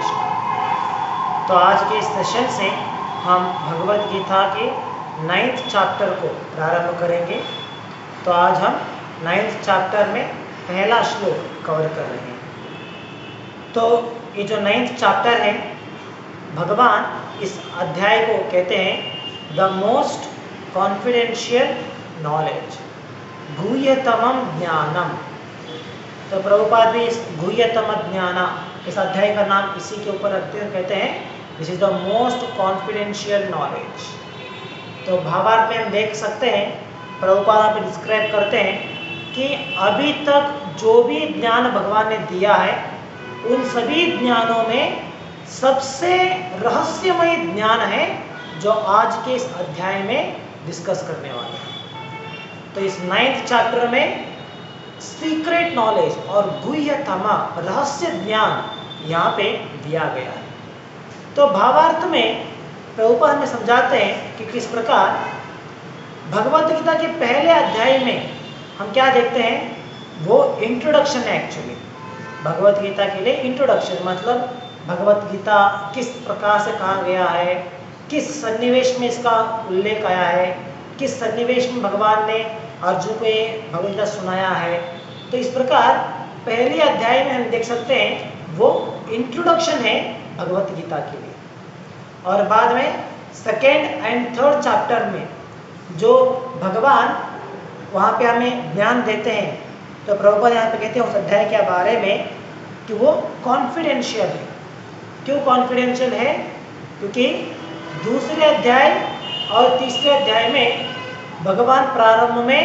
कृष्ण। तो आज के सेशन से हम भगवत गीता के 9th चैप्टर को प्रारंभ करेंगे। तो आज हम 9th चैप्टर में पहला श्लोक कवर कर रहे हैं। तो ये जो 9th चैप्टर है, भगवान इस अध्याय को कहते हैं द मोस्ट कॉन्फिडेंशियल नॉलेज, गुह्यतमम ज्ञानम। तो प्रभुपाद भी इस गुह्यतम ज्ञान, इस अध्याय का नाम इसी के ऊपर रखते हैं, कहते हैं this is the most confidential knowledge. तो भावार्थ में हम देख सकते हैं, प्रभुपाद पे डिस्क्राइब करते हैं कि अभी तक जो भी ज्ञान भगवान ने दिया है, उन सभी ज्ञानों में सबसे रहस्यमय ज्ञान है जो आज के इस अध्याय में डिस्कस करने वाले हैं। तो इस 9th चैप्टर में सीक्रेट नॉलेज और गुह्यतम रहस्य ज्ञान यहाँ पे दिया गया है। तो भावार्थ में प्रभुपाद हमें समझाते हैं कि किस प्रकार भगवत गीता के पहले अध्याय में हम क्या देखते हैं, वो इंट्रोडक्शन है। एक्चुअली भगवत गीता के लिए इंट्रोडक्शन मतलब भगवत गीता किस प्रकार से कहा गया है, किस सन्निवेश में इसका उल्लेख आया है, किस सन्निवेश में भगवान ने अर्जुन को ये भगवत गीता सुनाया है। तो इस प्रकार पहले अध्याय में हम देख सकते हैं वो इंट्रोडक्शन है भगवत गीता के लिए। और बाद में 2nd and 3rd चैप्टर में जो भगवान वहाँ पे हमें ज्ञान देते हैं, तो प्रभुपाद यहाँ पे कहते हैं उस अध्याय के बारे में कि वो कॉन्फिडेंशियल है। क्यों कॉन्फिडेंशियल है? क्योंकि दूसरे अध्याय और तीसरे अध्याय में भगवान प्रारंभ में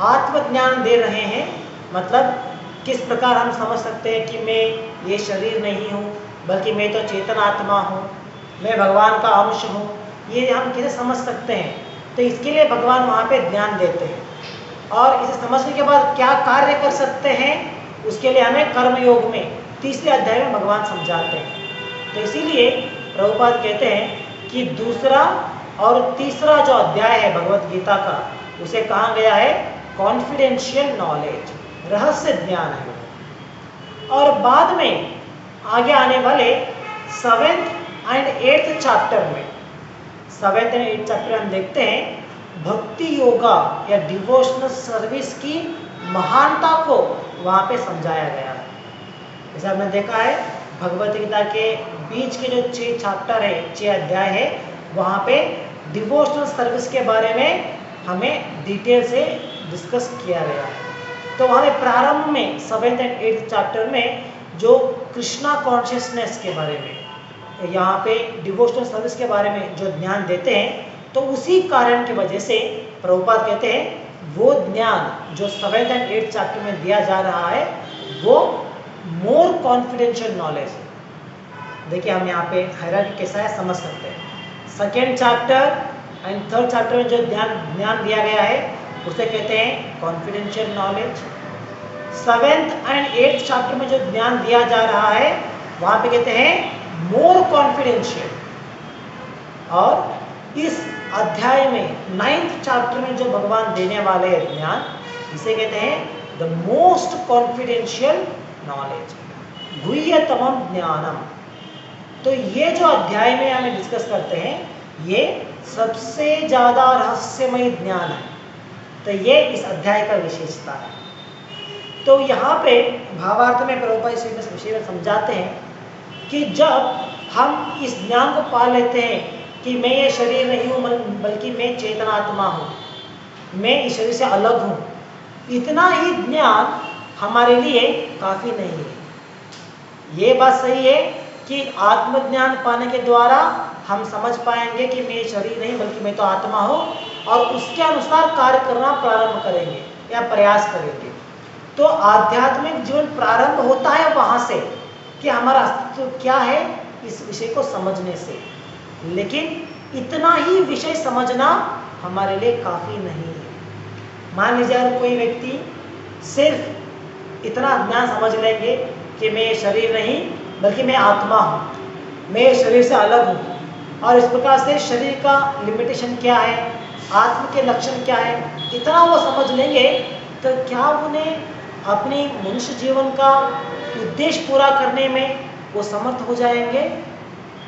आत्मज्ञान दे रहे हैं। मतलब किस प्रकार हम समझ सकते हैं कि मैं ये शरीर नहीं हूँ, बल्कि मैं तो चेतन आत्मा हूँ, मैं भगवान का अंश हूँ, ये हम कैसे समझ सकते हैं। तो इसके लिए भगवान वहाँ पे ज्ञान देते हैं, और इसे समझने के बाद क्या कार्य कर सकते हैं, उसके लिए हमें कर्मयोग में तीसरे अध्याय में भगवान समझाते हैं। तो इसीलिए प्रभुपाद कहते हैं कि दूसरा और तीसरा जो अध्याय है भगवत गीता का, उसे कहा गया है कॉन्फिडेंशियल नॉलेज, रहस्य ज्ञान है। और बाद में आगे आने वाले 7th and 8th चैप्टर में, 7th and 8th चैप्टर हम देखते हैं भक्ति योगा या डिवोशनल सर्विस की महानता को वहाँ पे समझाया गया है। जैसे हमने देखा है भगवत गीता के बीच के जो 6 चैप्टर है, 6 अध्याय है, वहाँ पे डिवोशनल सर्विस के बारे में हमें डिटेल से डिस्कस किया गया है। तो वहाँ पे प्रारंभ में 7th and 8th चैप्टर में जो कृष्णा कॉन्शियसनेस के बारे में, यहाँ पे डिवोशनल सर्विस के बारे में जो ज्ञान देते हैं, तो उसी कारण की वजह से प्रभुपाद कहते हैं वो ज्ञान जो 7th and 8th चैप्टर में दिया जा रहा है वो मोर कॉन्फिडेंशियल नॉलेज है। देखिए हम यहाँ पे हायरार्की कैसा है समझ सकते हैं। 2nd chapter and 3rd chapter में जो ज्ञान दिया गया है उसे कहते हैं confidential knowledge. 7th and 8th chapter में जो ज्ञान दिया जा रहा है वहाँ पे कहते हैं मोर कॉन्फिडेंशियल। और इस अध्याय में 9th चैप्टर में जो भगवान देने वाले ज्ञान, इसे कहते हैं द मोस्ट कॉन्फिडेंशियल नॉलेज, गुह्यतमम ज्ञानम। तो ये जो अध्याय में हमें डिस्कस करते हैं, ये सबसे ज्यादा रहस्यमय ज्ञान है। तो ये इस अध्याय का विशेषता है। तो यहाँ पे भावार्थ में प्रभुपाद इस विषय में समझाते हैं कि जब हम इस ज्ञान को पा लेते हैं कि मैं ये शरीर नहीं हूँ, बल्कि मैं चेतन आत्मा हूँ, मैं इस शरीर से अलग हूँ, इतना ही ज्ञान हमारे लिए काफ़ी नहीं है। ये बात सही है कि आत्मज्ञान पाने के द्वारा हम समझ पाएंगे कि मैं शरीर नहीं बल्कि मैं तो आत्मा हूँ, और उसके अनुसार कार्य करना प्रारंभ करेंगे या प्रयास करेंगे। तो आध्यात्मिक जीवन प्रारंभ होता है वहाँ से कि हमारा अस्तित्व क्या है, इस विषय को समझने से। लेकिन इतना ही विषय समझना हमारे लिए काफ़ी नहीं है। मान लीजिए अगर कोई व्यक्ति सिर्फ इतना ज्ञान समझ लेंगे कि मैं शरीर नहीं बल्कि मैं आत्मा हूँ, मैं शरीर से अलग हूँ, और इस प्रकार से शरीर का लिमिटेशन क्या है, आत्म के लक्षण क्या है, इतना वो समझ लेंगे, तो क्या उन्हें अपने मनुष्य जीवन का उद्देश्य पूरा करने में वो समर्थ हो जाएंगे?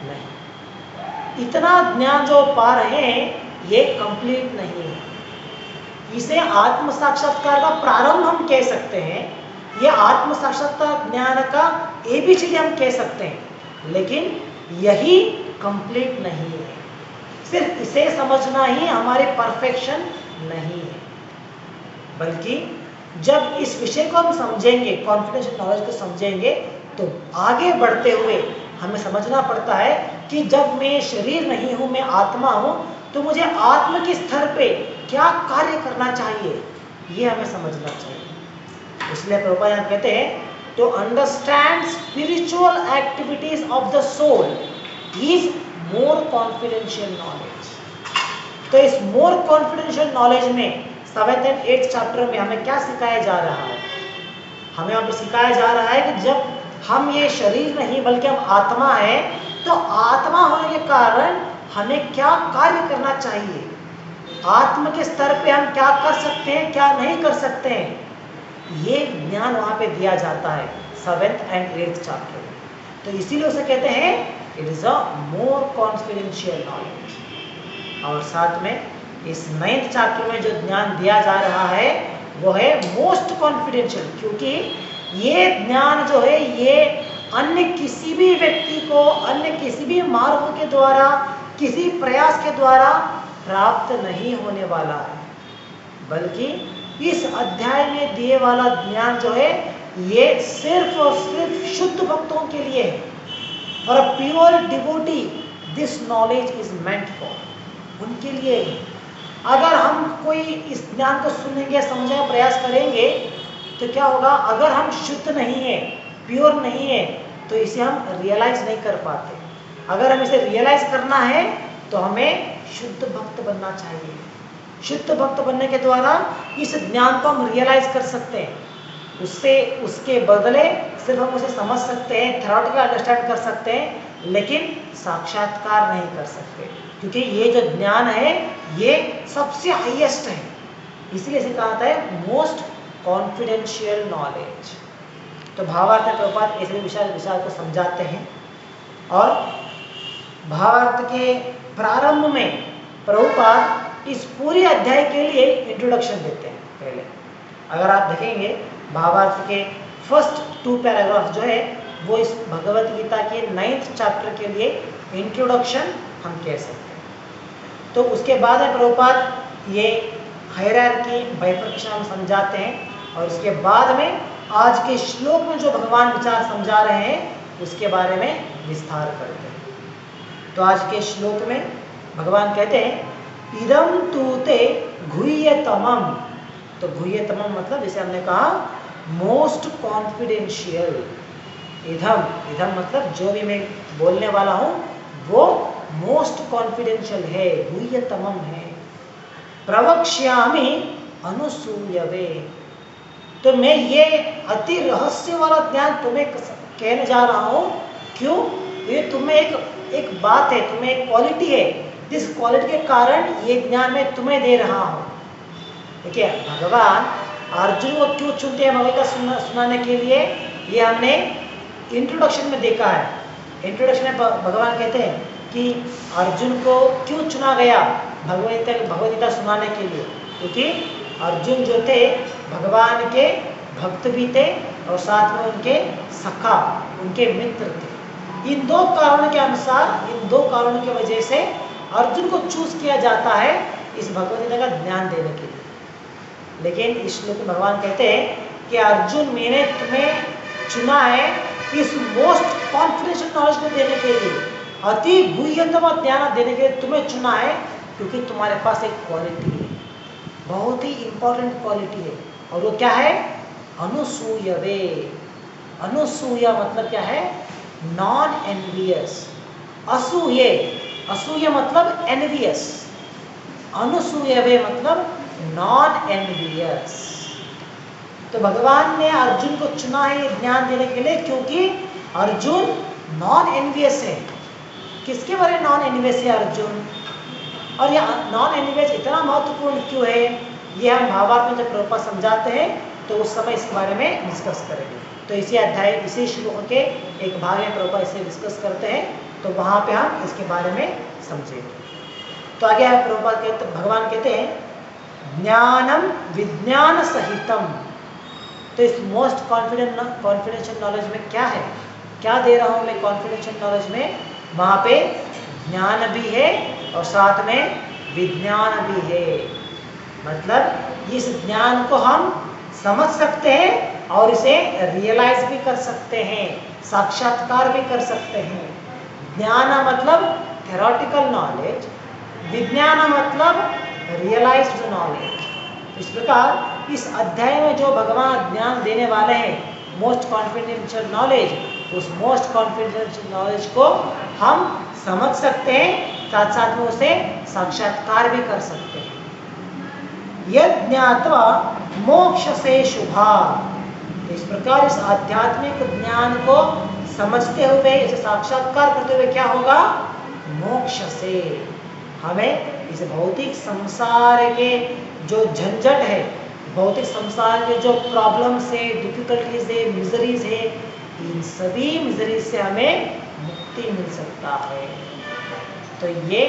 नहीं। इतना ज्ञान जो पा रहे हैं ये कंप्लीट नहीं है। इसे आत्म साक्षात्कार का प्रारंभ हम कह सकते हैं, ये आत्म साक्षात्कार ज्ञान का एबीसीडी हम कह सकते हैं, लेकिन यही कंप्लीट नहीं है। सिर्फ इसे समझना ही हमारे परफेक्शन नहीं है, बल्कि जब इस विषय को हम समझेंगे, कॉन्फिडेंशियल नॉलेज को समझेंगे, तो आगे बढ़ते हुए हमें समझना पड़ता है कि जब मैं शरीर नहीं हूं, मैं आत्मा हूं, तो मुझे आत्मा के स्तर पे क्या कार्य करना चाहिए, ये हमें समझना चाहिए। इसलिए प्रभुपाद यहाँ कहते हैं, to understand spiritual activities of the soul is more confidential knowledge. तो इस मोर कॉन्फिडेंशियल नॉलेज में 7th and 8th चैप्टर में हमें क्या सिखाया जा रहा है? हमें अब सिखाया जा रहा है कि जब हम ये शरीर नहीं बल्कि हम आत्मा है, तो आत्मा होने के कारण हमें क्या कार्य करना चाहिए, आत्मा के स्तर पे हम क्या कर सकते हैं, क्या नहीं कर सकते हैं, ये ज्ञान वहां पे दिया जाता है 7th and 8th चैप्टर में। तो इसीलिए उसे कहते हैं it is a more confidential knowledge. और साथ में इस 9th चैप्टर में जो ज्ञान दिया जा रहा है वो है मोस्ट कॉन्फिडेंशियल, क्योंकि ये ज्ञान जो है ये अन्य किसी भी व्यक्ति को, अन्य किसी भी मार्ग के द्वारा, किसी प्रयास के द्वारा प्राप्त नहीं होने वाला है, बल्कि इस अध्याय में दिए वाला ज्ञान जो है ये सिर्फ और सिर्फ शुद्ध भक्तों के लिए है। For a pure devotee this knowledge is meant for, उनके लिए है। अगर हम कोई इस ज्ञान को सुनेंगे, समझने का प्रयास करेंगे, तो क्या होगा, अगर हम शुद्ध नहीं है, प्योर नहीं है, तो इसे हम रियलाइज नहीं कर पाते। अगर हम इसे रियलाइज करना है तो हमें शुद्ध भक्त बनना चाहिए। शुद्ध भक्त बनने के द्वारा इस ज्ञान को हम रियलाइज कर सकते हैं। उससे उसके बदले सिर्फ हम उसे समझ सकते हैं, थ्योरेटिकल अंडरस्टैंड कर सकते हैं, लेकिन साक्षात्कार नहीं कर सकते, क्योंकि ये जो ज्ञान है ये सबसे हाईएस्ट है। इसलिए इसे कहा जाता है मोस्ट कॉन्फिडेंशियल नॉलेज। तो भावार्थ में प्रभुपाद ऐसे विचार को समझाते हैं, और भावार्थ के प्रारंभ में प्रभुपाद इस पूरे अध्याय के लिए इंट्रोडक्शन देते हैं। पहले अगर आप देखेंगे भावार्थ के फर्स्ट 2 पैराग्राफ जो है वो इस भगवत गीता के 9th चैप्टर के लिए इंट्रोडक्शन हम कह सकते हैं। तो उसके बाद में प्रभुपाद ये हायरार्की, बाइफर्केशन हम समझाते हैं, और उसके बाद में आज के श्लोक में जो भगवान विचार समझा रहे हैं उसके बारे में विस्तार करते हैं। तो आज के श्लोक में भगवान कहते हैं इदम तूते गुह्यतमम। तो गुह्यतमम मतलब जैसे हमने कहा मोस्ट कॉन्फिडेंशियल। इदम, इदम मतलब जो भी मैं बोलने वाला हूं वो मोस्ट कॉन्फिडेंशियल है, गुह्यतमम है। प्रवक्ष्यामि अनुसूयवे। तो मैं ये अति रहस्य वाला ज्ञान तुम्हें कहने जा रहा हूं। क्यों? ये तुम्हें एक बात है, तुम्हें एक क्वालिटी है, जिस क्वालिटी के कारण ये ज्ञान मैं तुम्हें दे रहा हूं। देखिए भगवान अर्जुन को क्यों चुनते हैं भगवत गीता सुनाने के लिए, ये हमने इंट्रोडक्शन में देखा है। इंट्रोडक्शन में भगवान कहते हैं कि अर्जुन को क्यों चुना गया भगवत गीता सुनाने के लिए, क्योंकि अर्जुन जो थे भगवान के भक्त भी थे और साथ में उनके सखा, उनके मित्र थे। इन 2 कारणों के अनुसार, इन 2 कारणों की वजह से अर्जुन को चूज किया जाता है इस भगवत गीता का ज्ञान देने के लिए। लेकिन इस श्लोक में भगवान कहते हैं कि अर्जुन मैंने तुम्हें चुना है इस मोस्ट कॉन्फिडेंशियल नॉलेज को देने के लिए, अति गुह्यतम ज्ञान देने के लिए तुम्हें चुना है, क्योंकि तुम्हारे पास एक क्वालिटी है, बहुत ही इंपॉर्टेंट क्वालिटी है, और वो क्या है? अनुसूयवे। अनुसूया मतलब क्या है? Non envious. असूये, असूय मतलब एनवियस, अनुसूयवे मतलब नॉन एनवियस। तो भगवान ने अर्जुन को चुना है ज्ञान देने के लिए, क्योंकि अर्जुन नॉन एनवियस है। किसके बारे में नॉन एनवियस है अर्जुन? और यह नॉन एनवियस इतना महत्वपूर्ण क्यों है, ये हम भावार्थ में जब प्रभुपाद समझाते हैं तो उस समय इसके बारे में डिस्कस करेंगे। तो इसी श्लोक के एक भाग में प्रभुपाद इसे डिस्कस करते हैं, तो वहाँ पे हम इसके बारे में समझेंगे। तो आगे प्रभुपाद भगवान कहते हैं ज्ञानम विज्ञान सहितम। तो इस मोस्ट कॉन्फिडेंशियल नॉलेज में क्या है, क्या दे रहा हूँ मैं कॉन्फिडेंशियल नॉलेज में, वहाँ पे ज्ञान भी है और साथ में विज्ञान भी है। मतलब इस ज्ञान को हम समझ सकते हैं और इसे रियलाइज भी कर सकते हैं, साक्षात्कार भी कर सकते हैं। ज्ञान मतलब थ्योरेटिकल नॉलेज, विज्ञान मतलब रियलाइज्ड नॉलेज। इस प्रकार इस अध्याय में जो भगवान ज्ञान देने वाले हैं, मोस्ट कॉन्फिडेंशियल नॉलेज, उस मोस्ट कॉन्फिडेंशियल नॉलेज को हम समझ सकते हैं, साथ साथ में उसे साक्षात्कार भी कर सकते हैं। यद ज्ञात्वा मोक्ष से शुभा। इस प्रकार इस आध्यात्मिक ज्ञान को समझते हुए, इसे साक्षात्कार करते हुए क्या होगा, मोक्ष से हमें इस भौतिक संसार के जो झंझट है, भौतिक संसार के जो प्रॉब्लम्स है, डिफिकल्टीज है, मिजरीज है, इन सभी मिजरीज से हमें मुक्ति मिल सकता है। तो ये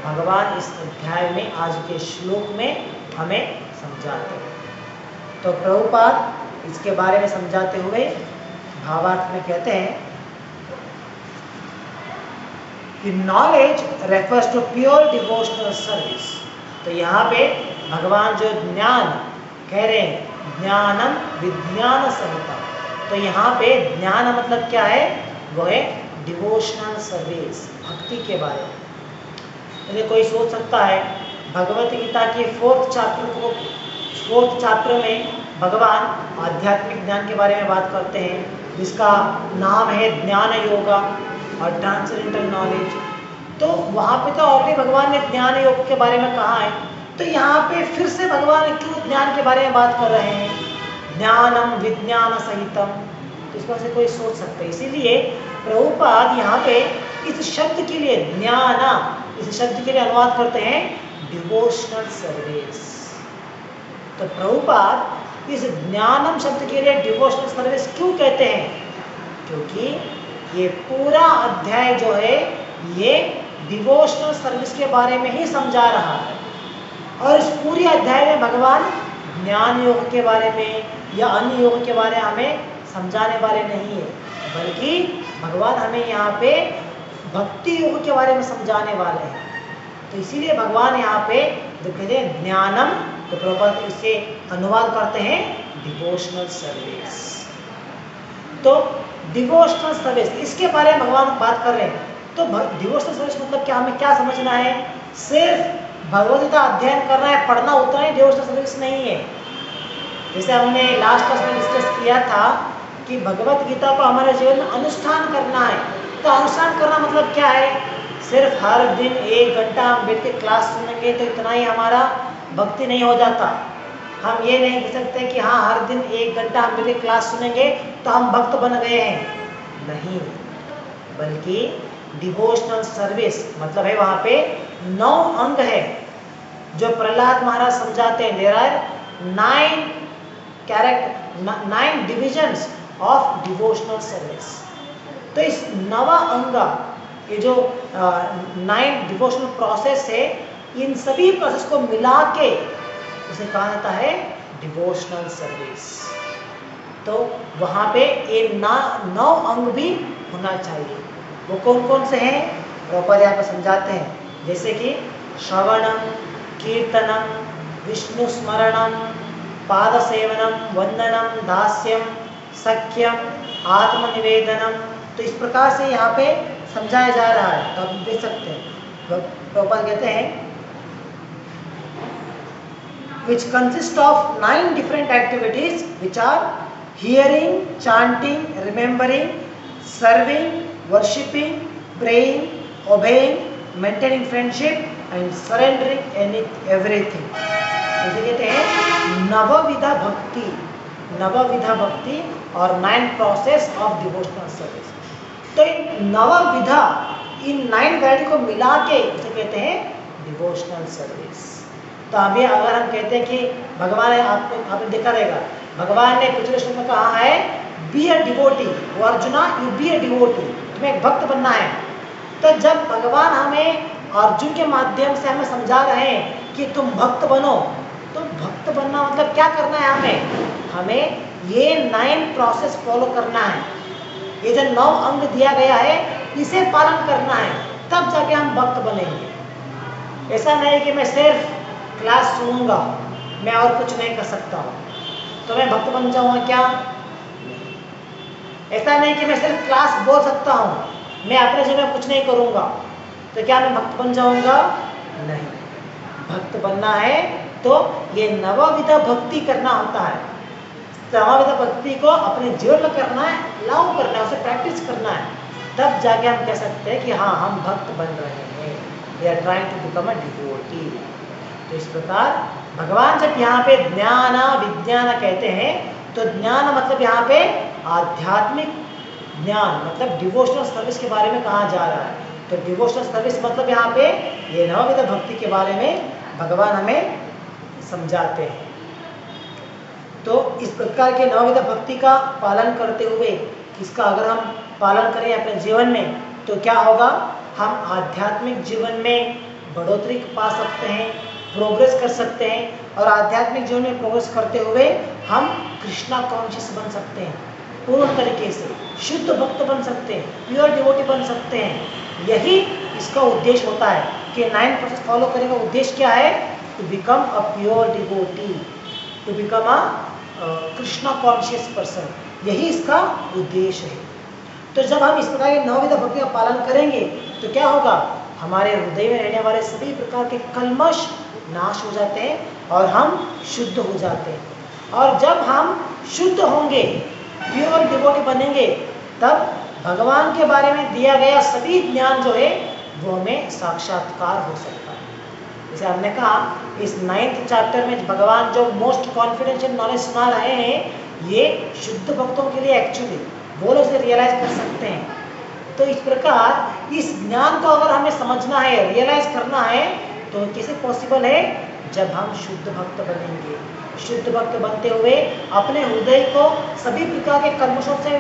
भगवान इस अध्याय में आज के श्लोक में हमें समझाते हैं। तो प्रभुपाद इसके बारे में समझाते हुए भावार्थ में कहते हैं कि knowledge refers to pure devotional service. तो यहाँ पे भगवान जो ज्ञान कह रहे हैं, ज्ञानम विज्ञान सहितम, तो यहाँ पे ज्ञान मतलब क्या है, वो है डिवोशनल सर्विस, भक्ति के बारे में। यदि कोई सोच सकता है भगवत गीता के 4th चैप्टर में भगवान आध्यात्मिक ज्ञान के बारे में बात करते हैं, जिसका नाम है ज्ञान योगा और ट्रांसेंडेंटल नॉलेज। तो वहाँ पे तो ऑलरेडी भगवान ने ज्ञान योग के बारे में कहा है, तो यहाँ पे फिर से भगवान क्यों ज्ञान के बारे में बात कर रहे हैं, ज्ञानम विज्ञान सहितम। तो इसको से कोई सोच सकता है। इसीलिए प्रभुपाद यहाँ पे इस शब्द के लिए ज्ञाना, इस शब्द के लिए अनुवाद करते हैं डिवोशनल सर्विस। तो प्रभुपाद इस ज्ञानम शब्द के लिए डिवोशनल सर्विस क्यों कहते हैं, क्योंकि ये पूरा अध्याय जो है ये डिवोशनल सर्विस के बारे में ही समझा रहा है। और इस पूरे अध्याय में भगवान ज्ञान योग के बारे में या अन्य योग के बारे में हमें समझाने वाले नहीं है, बल्कि भगवान हमें यहाँ पे भक्ति योग के बारे में समझाने वाले हैं। तो इसीलिए भगवान यहाँ पे जो कहते हैं ज्ञानम, तो प्रभुपाद इससे अनुवाद करते हैं डिवोशनल सर्विस। तो डिवोशनल सर्विस, इसके बारे में भगवान बात कर रहे हैं। तो डिवोशनल सर्विस मतलब क्या, हमें क्या समझना है, सिर्फ भगवद गीता अध्ययन करना है, पढ़ना, उतना ही डिवोशनल सर्विस नहीं है। जैसे हमने लास्ट क्लास में डिस्कस किया था कि भगवत गीता को हमारे जीवन में अनुष्ठान करना है। तो अनुष्ठान करना मतलब क्या है, सिर्फ हर दिन 1 घंटा हम बैठ के क्लास सुनेंगे तो इतना ही हमारा भक्ति नहीं हो जाता। हम ये नहीं कह सकते कि हाँ हर दिन 1 घंटा हम बैठ के क्लास सुनेंगे तो हम भक्त बन गए हैं, नहीं। बल्कि डिवोशनल सर्विस मतलब है वहाँ पे 9 अंग है जो प्रहलाद महाराज समझाते हैं। There are 9 divisions of devotional service. तो इस 9वां अंग, ये जो 9 डिवोशनल प्रोसेस है, इन सभी प्रोसेस को मिला के उसे कहा जाता है डिवोशनल सर्विस। तो वहाँ पे ये 9 अंग भी होना चाहिए। वो कौन कौन से हैं, प्रभुपाद यहाँ पर समझाते हैं, जैसे कि श्रवणम, कीर्तनम, विष्णु स्मरणम, पाद सेवनम, वंदनम, दास्यम, सख्यम, आत्मनिवेदनम। तो इस प्रकार से यहाँ पे समझाया जा रहा है, तो आप देख सकते हैं। प्रभुपाद कहते हैं which consist of 9 different activities which are hearing, chanting, remembering, serving, worshipping, praying, obeying, maintaining friendship and surrendering everything। इसे कहते हैं नवविधा भक्ति, नवविधा भक्ति और 9 प्रोसेस ऑफ डिवोशनल सर्विस। तो इन नवविधा, इन 9 वैरायटी को मिला के इसे कहते हैं डिवोशनल सर्विस। तो अभी अगर हम कहते हैं कि भगवान ने, आपने देखा रहेगा भगवान ने पिछले श्लोक में कहा है बी अ डिवोटी, वो arjuna you be a devotee, तुम्हें एक भक्त बनना है। तो जब भगवान हमें अर्जुन के माध्यम से हमें समझा रहे हैं कि तुम भक्त बनो, तो भक्त बनना मतलब क्या करना है हमें ये 9 प्रोसेस फॉलो करना है। ये जो 9 अंग दिया गया है इसे पालन करना है, तब जाके हम भक्त बनेंगे। ऐसा नहीं कि मैं सिर्फ क्लास सुनूंगा, मैं और कुछ नहीं कर सकता हूँ तो मैं भक्त बन जाऊंगा क्या? ऐसा नहीं कि मैं सिर्फ क्लास बोल सकता हूँ, मैं अपने जीवन में कुछ नहीं करूंगा तो क्या मैं भक्त बन जाऊंगा? नहीं। भक्त बनना है तो ये नवविध भक्ति करना होता है। नवविध भक्ति को अपने जीवन में करना है, लागू करना है, उसे प्रैक्टिस करना है, तब जाके हम कह सकते हैं कि हाँ हम भक्त बन रहे हैं, we are trying to become a devotee. तो इस प्रकार भगवान जब यहाँ पे ज्ञान विज्ञान कहते हैं तो ज्ञान मतलब यहाँ पे आध्यात्मिक ज्ञान मतलब डिवोशनल सर्विस के बारे में कहा जा रहा है। तो डिवोशनल सर्विस मतलब यहाँ पे ये नवविध भक्ति के बारे में भगवान हमें समझाते हैं। तो इस प्रकार के नवविध भक्ति का पालन करते हुए, इसका अगर हम पालन करें अपने जीवन में तो क्या होगा? हम आध्यात्मिक जीवन में बढ़ोतरी पा सकते हैं, प्रोग्रेस कर सकते हैं, और आध्यात्मिक जीवन में प्रोग्रेस करते हुए हम कृष्णा कॉन्शियस बन सकते हैं, पूर्ण तरीके से शुद्ध भक्त बन सकते हैं, प्योर डिवोटी बन सकते हैं। यही इसका उद्देश्य होता है कि 9 प्रोसेस फॉलो करने का उद्देश्य क्या है? To become a pure devotee, to become a Krishna conscious person, यही इसका उद्देश्य है। तो जब हम इस प्रकार के नवविध भक्ति का पालन करेंगे तो क्या होगा? हमारे हृदय में रहने वाले सभी प्रकार के कल्मश नाश हो जाते हैं और हम शुद्ध हो जाते हैं। और जब हम शुद्ध होंगे, प्योर डिवोटी बनेंगे, तब भगवान के बारे में दिया गया सभी ज्ञान जो है वो हमें साक्षात्कार हो सकता है। जैसे हमने कहा इस 9th चैप्टर में भगवान जो मोस्ट कॉन्फिडेंशियल नॉलेज सुना रहे हैं, ये शुद्ध भक्तों के लिए एक्चुअली वो लोग उसे रियलाइज कर सकते हैं। तो इस प्रकार इस ज्ञान को अगर हमें समझना है, रियलाइज करना है, तो कैसे पॉसिबल है? जब हम शुद्ध भक्त बनेंगे। शुद्ध भक्त बनते हुए अपने हृदय को सभी प्रकार के कल्मशों से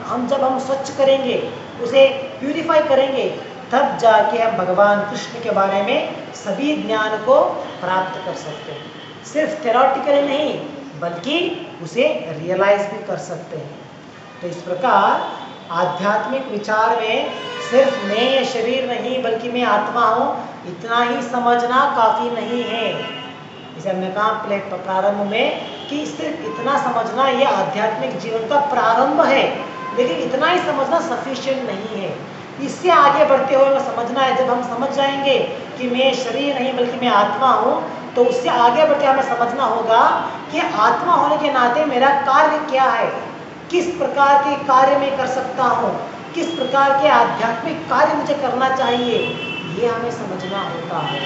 हम स्वच्छ करेंगे, उसे प्यूरिफाई करेंगे, तब जाके हम भगवान कृष्ण के बारे में सभी ज्ञान को प्राप्त कर सकते हैं। सिर्फ थ्योरेटिकली नहीं बल्कि उसे रियलाइज भी कर सकते हैं। तो इस प्रकार आध्यात्मिक विचार में सिर्फ मैं ये शरीर नहीं बल्कि मैं आत्मा हूँ, इतना ही समझना काफ़ी नहीं है। जैसे हमने कहा प्रारंभ में कि सिर्फ इतना समझना ये आध्यात्मिक जीवन का प्रारंभ है, लेकिन इतना ही समझना सफिशिएंट नहीं है। इससे आगे बढ़ते हुए हमें समझना है, जब हम समझ जाएंगे कि मैं शरीर नहीं बल्कि मैं आत्मा हूँ, तो उससे आगे बढ़ते हमें समझना होगा कि आत्मा होने के नाते मेरा कार्य क्या है, किस प्रकार के कार्य मैं कर सकता हूँ, किस प्रकार के आध्यात्मिक कार्य मुझे करना चाहिए, ये हमें समझना होता है।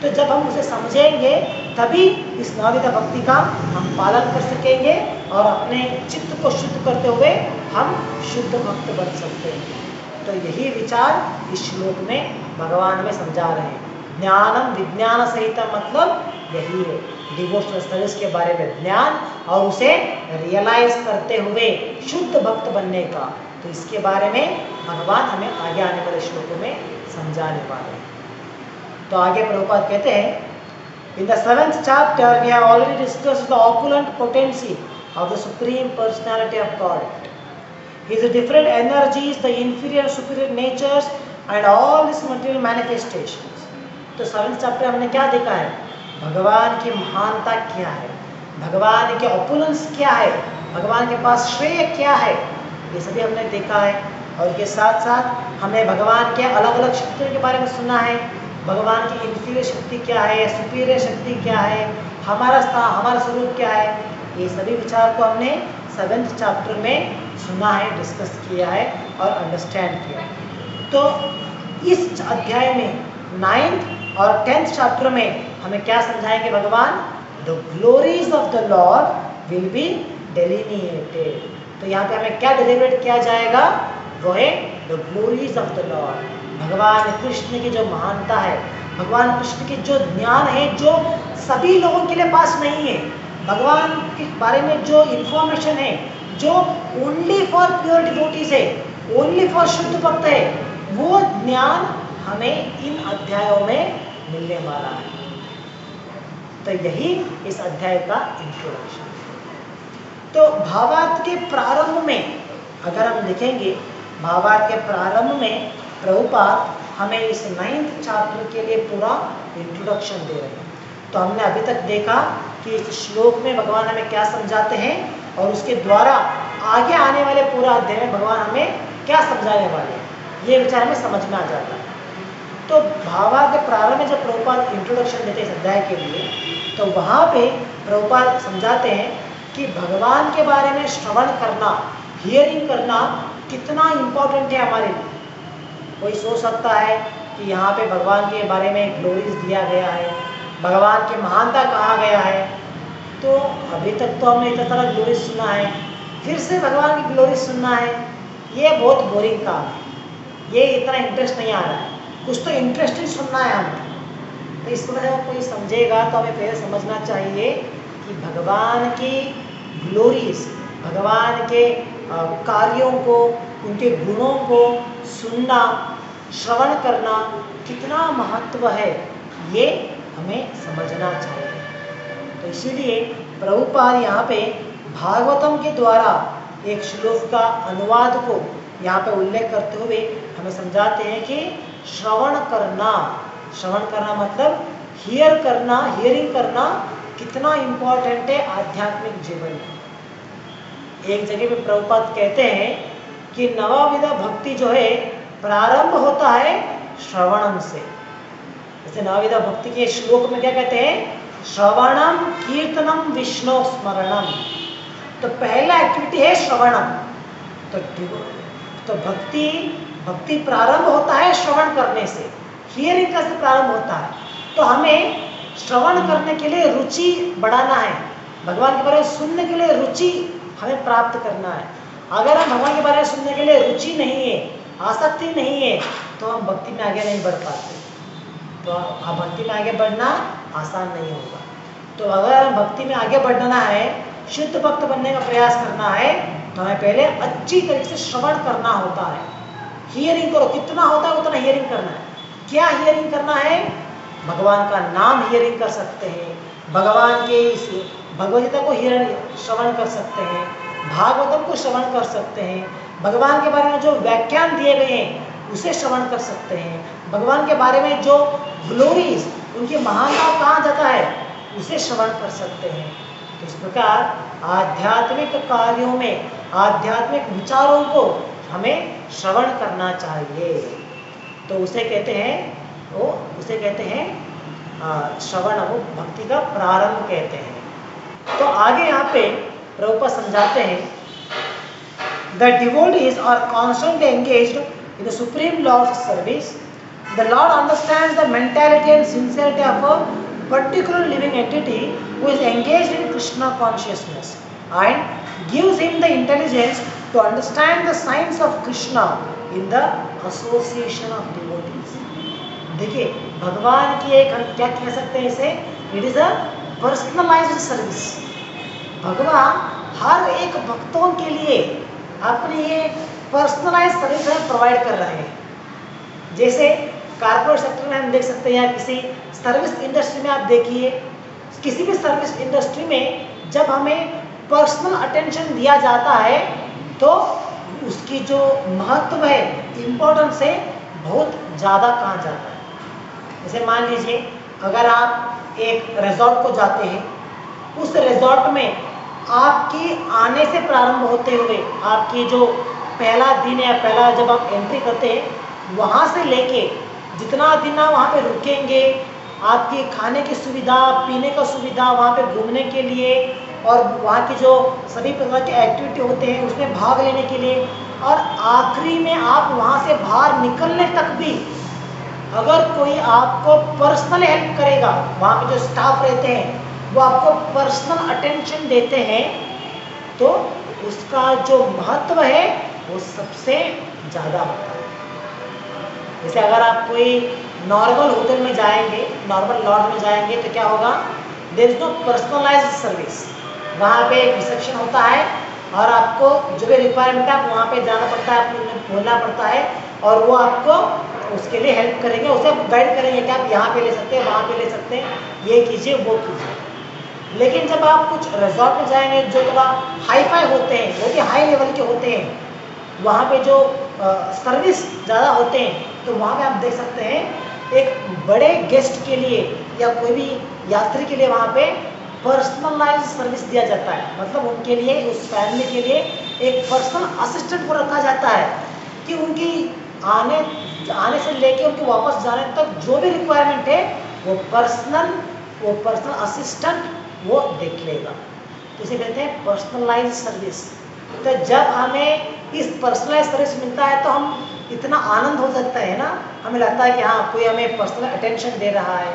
तो जब हम उसे समझेंगे तभी इस नवविध भक्ति का हम पालन कर सकेंगे और अपने चित्त को शुद्ध करते हुए हम शुद्ध भक्त बन सकते हैं। तो यही विचार इस श्लोक में भगवान हमें समझा रहे हैं। ज्ञानम विज्ञान सहित मतलब यही है, डिवोशनल सर्विस के बारे में ज्ञान और उसे रियलाइज करते हुए शुद्ध भक्त बनने का। तो इसके बारे में भगवान हमें आगे आने वाले श्लोकों में समझाने वाले हैं। तो आगे प्रभुपाद कहते हैं, in the 7th chapter we have already discussed the opulent potency of the supreme personality of God, his different energies, the inferior and superior natures and all these material manifestations. तो 7th chapter हमने क्या देखा है? भगवान की महानता क्या है, भगवान के ऑपुलेंस क्या है, भगवान के पास श्रेय क्या है, ये सभी हमने देखा है। और इसके साथ साथ हमने भगवान के अलग अलग शक्तियों के बारे में सुना है, भगवान की इंफीरियर शक्ति क्या है, सुपीरियर शक्ति क्या है, हमारा स्थान, हमारा स्वरूप क्या है, ये सभी विचार को हमने 7th चैप्टर में सुना है, डिस्कस किया है और अंडरस्टैंड किया है। तो इस अध्याय में 9th और 10th चैप्टर में हमें क्या समझाएंगे भगवान? The glories of the lord will be delineated. तो यहाँ पे हमें क्या डेलिब्रेट किया जाएगा? वो है the glories of the lord, भगवान कृष्ण की जो महानता है, भगवान कृष्ण की जो ज्ञान है जो सभी लोगों के लिए पास नहीं है, भगवान के बारे में जो इन्फॉर्मेशन है जो ओनली फॉर प्योर डिवोटीज है, ओनली फॉर शुद्ध भक्त है, वो ज्ञान हमें इन अध्यायों में मिलने वाला है। तो यही इस अध्याय का इंट्रोडक्शन। तो भावार्थ के प्रारंभ में अगर हम देखेंगे, भावार्थ के प्रारंभ में प्रभुपाद हमें इस 9th चैप्टर के लिए पूरा इंट्रोडक्शन दे रहे हैं। तो हमने अभी तक देखा कि इस श्लोक में भगवान हमें क्या समझाते हैं और उसके द्वारा आगे आने वाले पूरा अध्याय में भगवान हमें क्या समझाने वाले हैं, ये विचार हमें समझ में आ जाता है। तो भावार्थ के प्रारंभ में जब प्रभुपाद इंट्रोडक्शन देते हैं इस अध्याय के लिए, तो वहाँ पे प्रभुपाद समझाते हैं कि भगवान के बारे में श्रवण करना, हियरिंग करना कितना इम्पोर्टेंट है हमारे लिए। कोई सोच सकता है कि यहाँ पे भगवान के बारे में ग्लोरीज दिया गया है, भगवान की महानता कहा गया है, तो अभी तक तो हमने इतना सारा ग्लोरीज सुना है, फिर से भगवान की ग्लोरीज सुनना है, ये बहुत बोरिंग काम है, ये इतना इंटरेस्ट नहीं आ रहा है, कुछ तो इंटरेस्टिंग सुनना है हमें। तो इसको अगर कोई समझेगा तो हमें पहले समझना चाहिए कि भगवान की ग्लोरीज, भगवान के कार्यों को, उनके गुणों को सुनना, श्रवण करना कितना महत्व है, ये हमें समझना चाहिए। तो इसीलिए प्रभुपाद यहाँ पे भागवतम के द्वारा एक श्लोक का अनुवाद को यहाँ पे उल्लेख करते हुए हमें समझाते हैं कि श्रवण करना, श्रवण करना मतलब हियर करना, हियरिंग करना कितना इम्पोर्टेंट है आध्यात्मिक जीवन में। एक जगह पे प्रभुपाद कहते हैं कि नवाविधा भक्ति जो है प्रारंभ होता है श्रवणम से। जैसे नवाविधा भक्ति के श्लोक में क्या कहते हैं, श्रवणम कीर्तनम विष्णु स्मरणम। तो पहला एक्टिविटी है श्रवणम। तो भक्ति प्रारंभ होता है श्रवण करने से, हियरिंग का से प्रारंभ होता है। तो हमें श्रवण करने के लिए रुचि बढ़ाना है, भगवान के बारे में सुनने के लिए रुचि हमें प्राप्त करना है। अगर हम भगवान के बारे में सुनने के लिए रुचि नहीं है, आसक्ति नहीं है, तो हम भक्ति में आगे नहीं बढ़ पाते। तो आप भक्ति में आगे बढ़ना आसान नहीं होगा। तो अगर हम भक्ति में आगे बढ़ना है, शुद्ध भक्त बनने का प्रयास करना है, तो हमें पहले अच्छी तरीके से श्रवण करना होता है। हियरिंग करो, कितना होता है उतना हियरिंग करना है। क्या हियरिंग करना है? भगवान का नाम हियरिंग कर सकते हैं, भगवान के इस भगवद्गीता को श्रवण कर सकते हैं, भागवतम को श्रवण कर सकते हैं, भगवान के बारे में जो व्याख्यान दिए गए हैं उसे श्रवण कर सकते हैं, भगवान के बारे में जो ग्लोरीज, उनकी महानता कहा जाता है उसे श्रवण कर सकते हैं। तो इस प्रकार आध्यात्मिक कार्यों में, आध्यात्मिक विचारों को हमें श्रवण करना चाहिए। तो उसे कहते हैं श्रवण, वो भक्ति का प्रारंभ कहते हैं। तो आगे यहाँ पे प्रभुपाद समझाते हैं, the devotees are constantly engaged in the supreme lord's service. The Lord understands the mentality and sincerity of a particular living entity who is engaged in Krishna consciousness and gives him the intelligence to understand the signs of Krishna in the association of devotees. देखिए, भगवान की एक, हम क्या कह सकते हैं इसे, it is a personalised service. भगवान हर एक भक्तों के लिए अपनी ये पर्सनलाइज सर्विस प्रोवाइड कर रहे हैं। जैसे कारपोरेट सेक्टर में हम देख सकते हैं, या किसी सर्विस इंडस्ट्री में आप देखिए, किसी भी सर्विस इंडस्ट्री में जब हमें पर्सनल अटेंशन दिया जाता है तो उसकी जो महत्व है, इम्पोर्टेंस है, बहुत ज़्यादा कहा जाता है। जैसे मान लीजिए, अगर आप एक रिजॉर्ट को जाते हैं, उस रिजॉर्ट में आपकी आने से प्रारंभ होते हुए, आपकी जो पहला दिन या पहला जब आप एंट्री करते हैं, वहाँ से लेके जितना दिन आप वहाँ पे रुकेंगे, आपकी खाने की सुविधा, पीने का सुविधा, वहाँ पे घूमने के लिए और वहाँ की जो सभी प्रकार के एक्टिविटी होते हैं उसमें भाग लेने के लिए, और आखिरी में आप वहाँ से बाहर निकलने तक भी अगर कोई आपको पर्सनल हेल्प करेगा, वहाँ पे जो स्टाफ रहते हैं वो आपको पर्सनल अटेंशन देते हैं, तो उसका जो महत्व है वो सबसे ज़्यादा होता है। जैसे अगर आप कोई नॉर्मल होटल में जाएंगे, नॉर्मल लॉज में जाएंगे, तो क्या होगा, there is no personalised service. वहाँ पे एक रिसेप्शन होता है, और आपको जो भी रिक्वायरमेंट है आप वहाँ पे जाना पड़ता है, आपको बोलना पड़ता है और वो आपको उसके लिए हेल्प करेंगे, उसे गाइड करेंगे कि आप यहाँ पे ले सकते हैं, वहाँ पे ले सकते हैं, ये कीजिए वो कीजिए। लेकिन जब आप कुछ रिजॉर्ट में जाएंगे जो थोड़ा हाई फाई होते हैं, बहुत ही हाई लेवल के होते हैं, वहाँ पे जो सर्विस ज़्यादा होते हैं, तो वहाँ पे आप देख सकते हैं एक बड़े गेस्ट के लिए या कोई भी यात्री के लिए वहाँ पे पर्सनलाइज सर्विस दिया जाता है। मतलब उनके लिए, उस फैमिली के लिए एक पर्सनल असिस्टेंट को रखा जाता है कि उनकी आने से लेके उनके वापस जाने तक जो भी रिक्वायरमेंट है वो पर्सनल असिस्टेंट वो देख लेगा। तो इसे कहते हैं पर्सनलाइज सर्विस। तो जब हमें इस पर्सनलाइज सर्विस मिलता है तो हम इतना आनंद हो जाता है ना, हमें लगता है कि हाँ कोई हमें पर्सनल अटेंशन दे रहा है,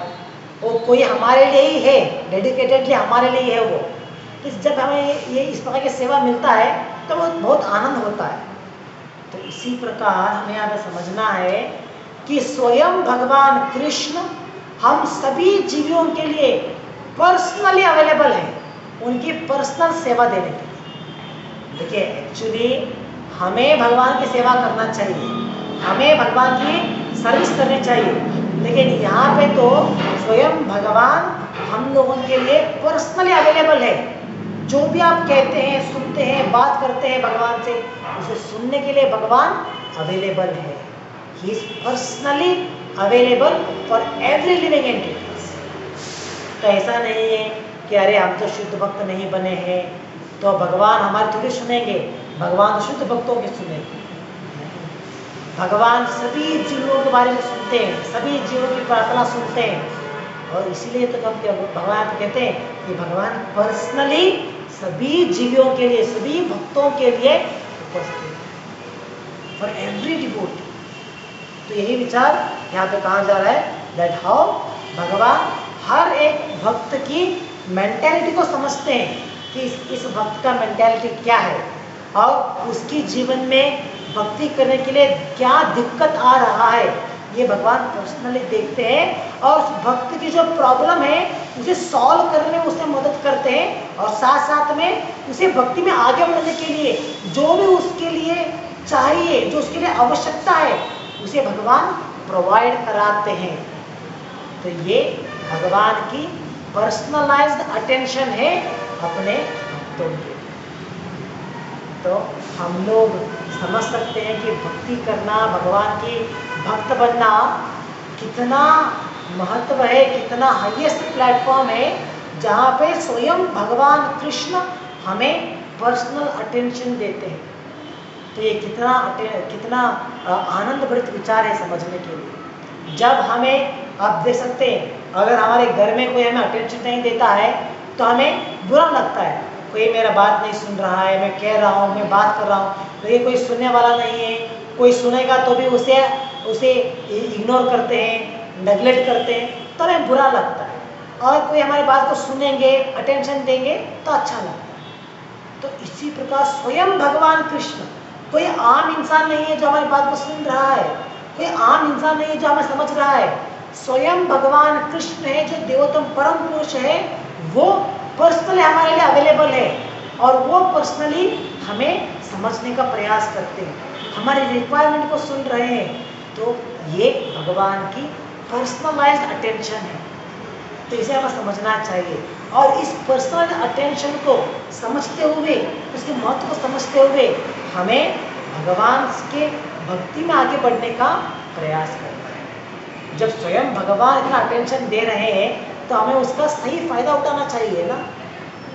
वो कोई हमारे लिए ही है, डेडिकेटेडली हमारे लिए है वो। तो जब हमें ये इस प्रकार की सेवा मिलता है तो वो बहुत आनंद होता है। तो इसी प्रकार हमें यहाँ पे समझना है कि स्वयं भगवान कृष्ण हम सभी जीवियों के लिए पर्सनली अवेलेबल है, उनकी पर्सनल सेवा देने के लिए। देखिए एक्चुअली हमें भगवान की सेवा करना चाहिए, हमें भगवान की सर्विस करनी चाहिए, लेकिन यहाँ पे तो स्वयं भगवान हम लोगों के लिए पर्सनली अवेलेबल है। जो भी आप कहते हैं, सुनते हैं, बात करते हैं भगवान से, उसे सुनने के लिए भगवान अवेलेबल है। He is personally available for every living entities. तो ऐसा नहीं है कि अरे हम तो शुद्ध भक्त नहीं बने हैं तो भगवान हमारी थोड़ी सुनेंगे, भगवान तो शुद्ध भक्तों की सुनेंगे। भगवान सभी जीवों के बारे में सुनते हैं, सभी जीवों की प्रार्थना सुनते हैं, और इसीलिए तो हम भगवान कहते हैं कि भगवान पर्सनली सभी जीवियों के लिए, सभी भक्तों के लिए उपस्थित फॉर एवरी डिवोटी। तो यही विचार यहाँ पे कहा जा रहा है दैट हाउ भगवान हर एक भक्त की मेंटेलिटी को समझते हैं कि इस भक्त का मेंटेलिटी क्या है और उसकी जीवन में भक्ति करने के लिए क्या दिक्कत आ रहा है, ये भगवान पर्सनली देखते हैं और उस भक्त की जो प्रॉब्लम है उसे सॉल्व करने में उसे मदद करते हैं, और साथ साथ में उसे भक्ति में आगे बढ़ने के लिए जो भी उसके लिए चाहिए, जो उसके लिए आवश्यकता है, उसे भगवान प्रोवाइड कराते हैं। तो ये भगवान की पर्सनलाइज्ड अटेंशन है अपने भक्तों के। तो हम लोग समझ सकते हैं कि भक्ति करना, भगवान की भक्त बनना कितना महत्व है, कितना हाईएस्ट प्लेटफॉर्म है जहाँ पे स्वयं भगवान कृष्ण हमें पर्सनल अटेंशन देते हैं। तो ये कितना आनंद भरित विचार है समझने के लिए। जब हमें आप देख सकते हैं अगर हमारे घर में कोई हमें अटेंशन नहीं देता है तो हमें बुरा लगता है, कोई मेरा बात नहीं सुन रहा है, मैं कह रहा हूँ, मैं बात कर रहा हूँ, तो ये कोई सुनने वाला नहीं है, कोई सुनेगा तो भी उसे इग्नोर करते हैं, नेगलेक्ट करते हैं, तो हमें बुरा लगता है। और कोई हमारी बात को सुनेंगे, अटेंशन देंगे तो अच्छा लगता है। तो इसी प्रकार स्वयं भगवान कृष्ण कोई आम इंसान नहीं है जो हमारी बात को सुन रहा है, कोई आम इंसान नहीं है जो हमें समझ रहा है। स्वयं भगवान कृष्ण है जो देवोत्तम परम पुरुष है, वो पर्सनली हमारे लिए अवेलेबल है और वो पर्सनली हमें समझने का प्रयास करते हैं, हमारी रिक्वायरमेंट को सुन रहे हैं। तो ये भगवान की पर्सनलाइज्ड अटेंशन है। तो इसे हमें समझना चाहिए और इस पर्सनल अटेंशन को समझते हुए, उसके महत्व को समझते हुए हमें भगवान के भक्ति में आगे बढ़ने का प्रयास करना है। जब स्वयं भगवान इतना अटेंशन दे रहे हैं तो हमें उसका सही फायदा उठाना चाहिए ना।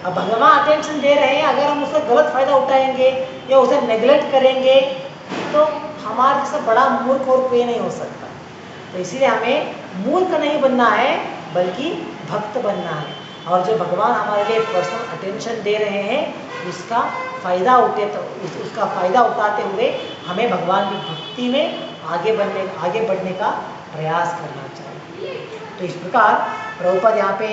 अब भगवान अटेंशन दे रहे हैं, अगर हम उसका गलत फायदा उठाएंगे या उसे नेगलेक्ट करेंगे तो हमारे जैसा बड़ा मूर्ख और कोई नहीं हो सकता। तो इसीलिए हमें मूर्ख नहीं बनना है बल्कि भक्त बनना है, और जो भगवान हमारे लिए पर्सनल अटेंशन दे रहे हैं उसका फायदा उठाते हुए हमें भगवान की भक्ति में आगे बढ़ने का प्रयास करना चाहिए। तो इस प्रकार प्रभुपाद यहाँ पे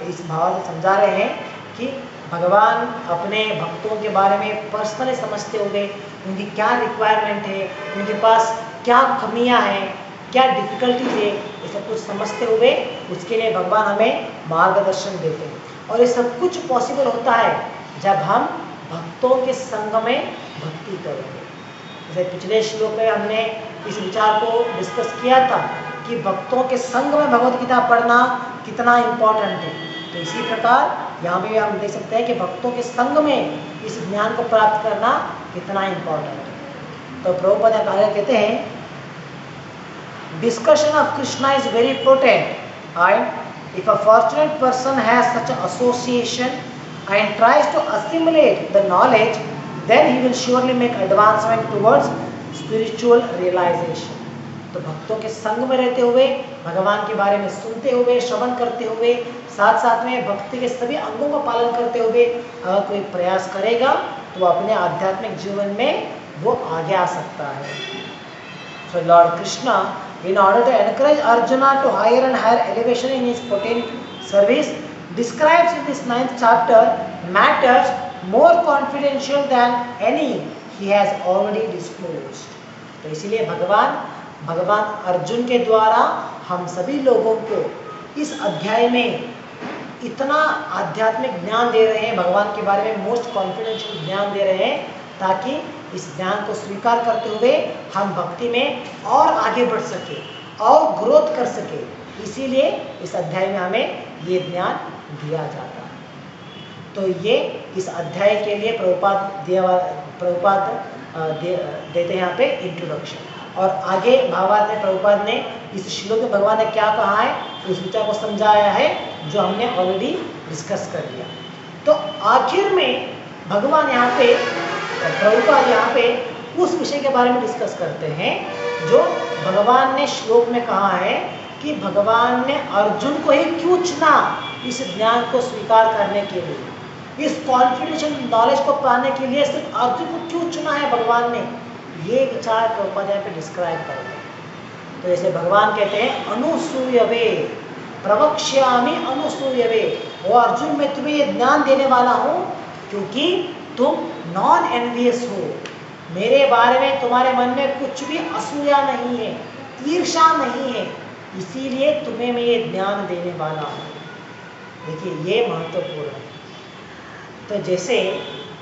इस भावार्थ समझा रहे हैं कि भगवान अपने भक्तों के बारे में पर्सनली समझते हुए उनकी क्या रिक्वायरमेंट है, उनके पास क्या कमियां हैं, क्या डिफिकल्टीज है, ये सब कुछ समझते हुए उसके लिए भगवान हमें मार्गदर्शन देते हैं। और ये सब कुछ पॉसिबल होता है जब हम भक्तों के संग में भक्ति करोगे। जैसे पिछले श्लोक में हमने इस विचार को डिस्कस किया था कि भक्तों के संग में भगवत गीता पढ़ना कितना इम्पोर्टेंट है। तो इसी प्रकार यहाँ भी हम देख सकते हैं कि भक्तों के संग में इस ज्ञान को प्राप्त करना कितना इम्पोर्टेंट है। तो प्रभुपाद आगे कहते हैं, discussion of Krishna is very potent, and if a fortunate person has such an association and tries to assimilate the knowledge, then he will surely make advancement towards spiritual realization. तो भक्तों के संग में रहते हुए, भगवान के बारे में सुनते हुए, श्रवण करते हुए, साथ साथ में भक्ति के सभी अंगों का पालन करते हुए अगर कोई प्रयास करेगा तो अपने आध्यात्मिक जीवन में वो आगे आ सकता है। So Lord Krishna, in order to encourage Arjuna to higher and higher elevation in his potent service, describes in this 9th chapter matters more confidential than any he has already disclosed. तो इसीलिए भगवान अर्जुन के द्वारा हम सभी लोगों को इस अध्याय में इतना आध्यात्मिक ज्ञान दे रहे हैं, भगवान के बारे में मोस्ट कॉन्फिडेंशियल ज्ञान दे रहे हैं, ताकि इस ज्ञान को स्वीकार करते हुए हम भक्ति में और आगे बढ़ सके और ग्रोथ कर सके। इसीलिए इस अध्याय में हमें ये ज्ञान दिया जाता है। तो ये इस अध्याय के लिए प्रभुपाद देते हैं यहाँ पे इंट्रोडक्शन, और आगे भावार्थ में प्रभुपाद ने इस श्लोक में भगवान ने क्या कहा है उस विचार को समझाया है, जो हमने ऑलरेडी डिस्कस कर लिया। तो आखिर में भगवान यहाँ पे, प्रभुपाद यहाँ पे उस विषय के बारे में डिस्कस करते हैं जो भगवान ने श्लोक में कहा है कि भगवान ने अर्जुन को ही क्यों चुना इस ज्ञान को स्वीकार करने के लिए, इस कॉन्फिडेंशियल नॉलेज को पाने के लिए सिर्फ अर्जुन को क्यों चुना है भगवान ने, ये विचार प्रभुपाद यहाँ पे डिस्क्राइब कर रहे हैं। तो जैसे भगवान कहते हैं अनुसूयवे प्रवक्ष्यामि अनुसूयवे, वो अर्जुन मैं तुम्हें ये ज्ञान देने वाला हूँ क्योंकि तुम नॉन एनवियस हो, मेरे बारे में तुम्हारे मन में कुछ भी असूया नहीं है, ईर्ष्या नहीं है, इसीलिए तुम्हें मैं ये ज्ञान देने वाला हूँ। देखिए ये महत्वपूर्ण है। तो जैसे